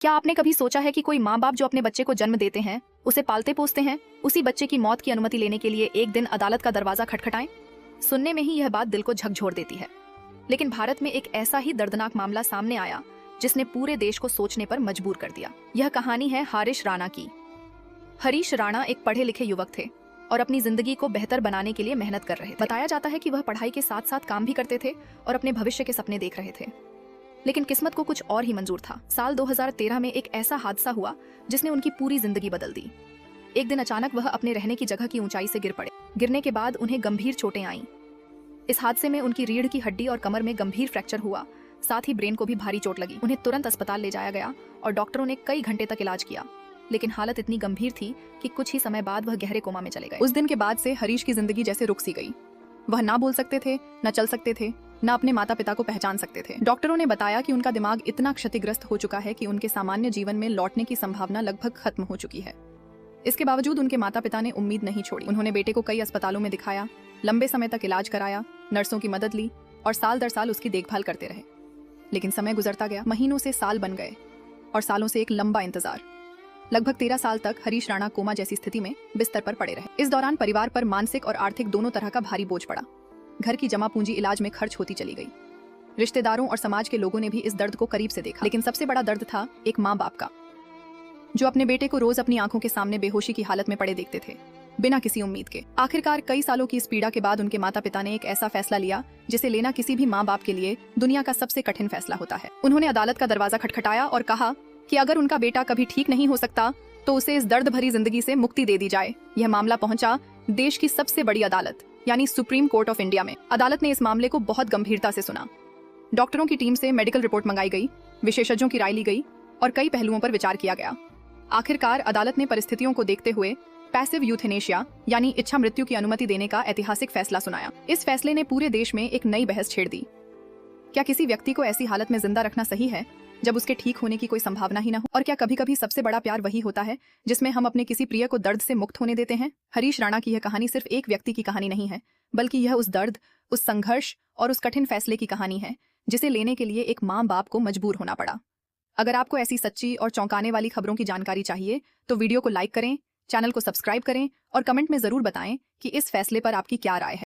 क्या आपने कभी सोचा है कि कोई माँ बाप जो अपने बच्चे को जन्म देते हैं, उसे पालते पोसते हैं, उसी बच्चे की मौत की अनुमति लेने के लिए एक दिन अदालत का दरवाजा खटखटाएं? सुनने में ही यह बात दिल को झकझोर देती है, लेकिन भारत में एक ऐसा ही दर्दनाक मामला सामने आया जिसने पूरे देश को सोचने पर मजबूर कर दिया। यह कहानी है हरीश राणा की। हरीश राणा एक पढ़े लिखे युवक थे और अपनी जिंदगी को बेहतर बनाने के लिए मेहनत कर रहे थे। बताया जाता है कि वह पढ़ाई के साथ साथ काम भी करते थे और अपने भविष्य के सपने देख रहे थे, लेकिन किस्मत को कुछ और ही मंजूर था। साल 2013 में एक ऐसा हादसा हुआ जिसने उनकी पूरी जिंदगी बदल दी। एक दिन अचानक वह अपने रहने की जगह की ऊंचाई से गिर पड़े। गिरने के बाद उन्हें गंभीर चोटें आईं। इस हादसे में उनकी रीढ़ की हड्डी और कमर में गंभीर फ्रैक्चर हुआ, साथ ही ब्रेन को भी भारी चोट लगी। उन्हें तुरंत अस्पताल ले जाया गया और डॉक्टरों ने कई घंटे तक इलाज किया, लेकिन हालत इतनी गंभीर थी कि कुछ ही समय बाद वह गहरे कोमा में चले गए। उस दिन के बाद से हरीश की जिंदगी जैसे रुक सी गई। वह ना बोल सकते थे, न चल सकते थे, न अपने माता पिता को पहचान सकते थे। डॉक्टरों ने बताया कि उनका दिमाग इतना क्षतिग्रस्त हो चुका है कि उनके सामान्य जीवन में लौटने की संभावना लगभग खत्म हो चुकी है। इसके बावजूद उनके माता पिता ने उम्मीद नहीं छोड़ी। उन्होंने बेटे को कई अस्पतालों में दिखाया, लंबे समय तक इलाज कराया, नर्सों की मदद ली और साल दर साल उसकी देखभाल करते रहे। लेकिन समय गुजरता गया, महीनों से साल बन गए और सालों से एक लंबा इंतजार। लगभग 13 साल तक हरीश राणा कोमा जैसी स्थिति में बिस्तर पर पड़े रहे। इस दौरान परिवार पर मानसिक और आर्थिक दोनों तरह का भारी बोझ पड़ा। घर की जमा पूंजी इलाज में खर्च होती चली गई। रिश्तेदारों और समाज के लोगों ने भी इस दर्द को करीब से देखा। लेकिन सबसे बड़ा दर्द था एक माँ बाप का, जो अपने बेटे को रोज अपनी आंखों के सामने बेहोशी की हालत में पड़े देखते थे, बिना किसी उम्मीद के। आखिरकार कई सालों की इस पीड़ा के बाद उनके माता पिता ने एक ऐसा फैसला लिया जिसे लेना किसी भी माँ बाप के लिए दुनिया का सबसे कठिन फैसला होता है। उन्होंने अदालत का दरवाजा खटखटाया और कहा कि अगर उनका बेटा कभी ठीक नहीं हो सकता तो उसे इस दर्द भरी जिंदगी से मुक्ति दे दी जाए। यह मामला पहुंचा देश की सबसे बड़ी अदालत यानी सुप्रीम कोर्ट ऑफ इंडिया में। अदालत ने इस मामले को बहुत गंभीरता से सुना। डॉक्टरों की टीम से मेडिकल रिपोर्ट मंगाई गई, विशेषज्ञों की राय ली गई और कई पहलुओं पर विचार किया गया। आखिरकार अदालत ने परिस्थितियों को देखते हुए पैसिव यूथेनेशिया यानी इच्छा मृत्यु की अनुमति देने का ऐतिहासिक फैसला सुनाया। इस फैसले ने पूरे देश में एक नई बहस छेड़ दी। क्या किसी व्यक्ति को ऐसी हालत में जिंदा रखना सही है जब उसके ठीक होने की कोई संभावना ही न हो? और क्या कभी कभी सबसे बड़ा प्यार वही होता है जिसमें हम अपने किसी प्रिय को दर्द से मुक्त होने देते हैं? हरीश राणा की यह कहानी सिर्फ एक व्यक्ति की कहानी नहीं है, बल्कि यह उस दर्द, उस संघर्ष और उस कठिन फैसले की कहानी है जिसे लेने के लिए एक माँ बाप को मजबूर होना पड़ा। अगर आपको ऐसी सच्ची और चौंकाने वाली खबरों की जानकारी चाहिए तो वीडियो को लाइक करें, चैनल को सब्सक्राइब करें और कमेंट में जरूर बताएं कि इस फैसले पर आपकी क्या राय है।